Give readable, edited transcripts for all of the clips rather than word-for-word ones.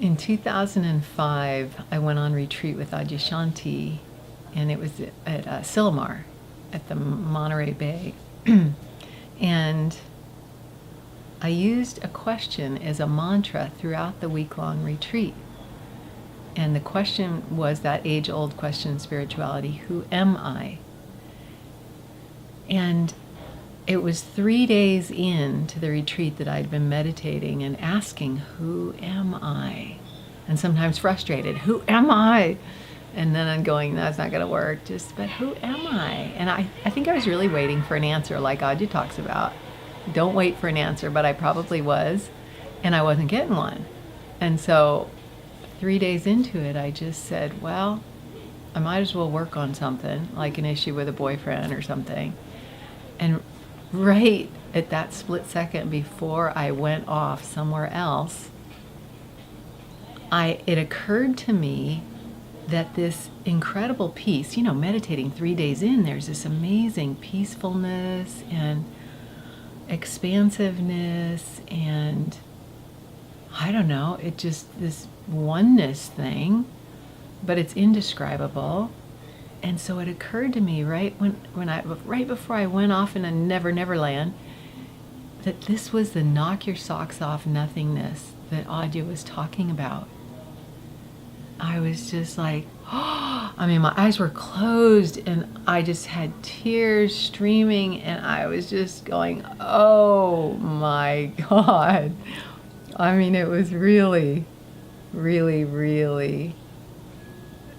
In 2005, I went on retreat with Adyashanti, and it was at Silmar at the Monterey Bay. And I used a question as a mantra throughout the week-long retreat. And the question was that age-old question in spirituality, who am I? And it was 3 days into the retreat that I'd been meditating and asking, who am I? And sometimes frustrated, who am I? And then I'm going, that's not going to work, but who am I? And I think I was really waiting for an answer, like Adya talks about. Don't wait for an answer, but I probably was, and I wasn't getting one. And so 3 days into it, I just said, well, I might as well work on something, like an issue with a boyfriend or something. And right at that split second before I went off somewhere else, it occurred to me that this incredible peace, meditating 3 days in, there's this amazing peacefulness and expansiveness and I don't know, it just this oneness thing, but it's indescribable. And so it occurred to me right before I went off in a Never Land that this was the knock your socks off nothingness that Adya was talking about. I was just like, oh, my eyes were closed and I just had tears streaming and I was just going, oh my God. It was really, really, really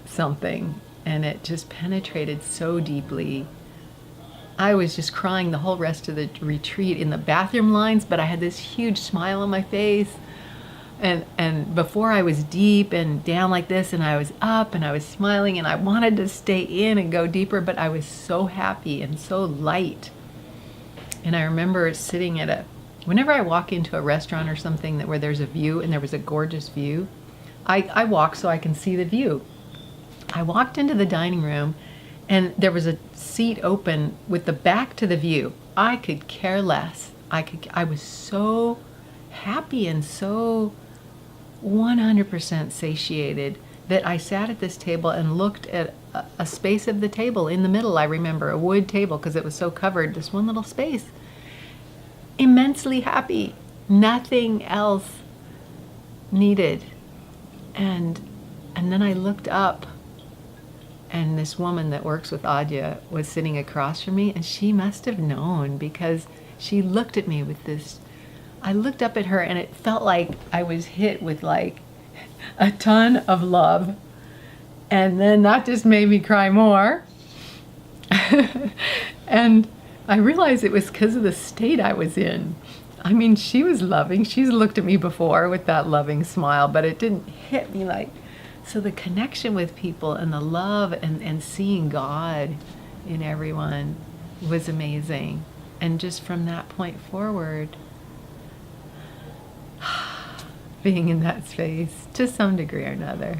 something. And it just penetrated so deeply. I was just crying the whole rest of the retreat in the bathroom lines, but I had this huge smile on my face. And before I was deep and down like this, and I was up and I was smiling and I wanted to stay in and go deeper, but I was so happy and so light. And I remember sitting whenever I walk into a restaurant or something where there's a view, and there was a gorgeous view, I walk so I can see the view. I walked into the dining room and there was a seat open with the back to the view. I could care less. I was so happy and so 100% satiated that I sat at this table and looked at a space of the table in the middle. I remember a wood table because it was so covered, this one little space. Immensely happy, nothing else needed. And then I looked up and this woman that works with Adya was sitting across from me, and she must have known because she looked at me with this. I looked up at her and it felt like I was hit with like a ton of love. And then that just made me cry more. And I realized it was because of the state I was in. She was loving. She's looked at me before with that loving smile, but it didn't hit me like. So the connection with people and the love and seeing God in everyone was amazing. And just from that point forward, being in that space to some degree or another.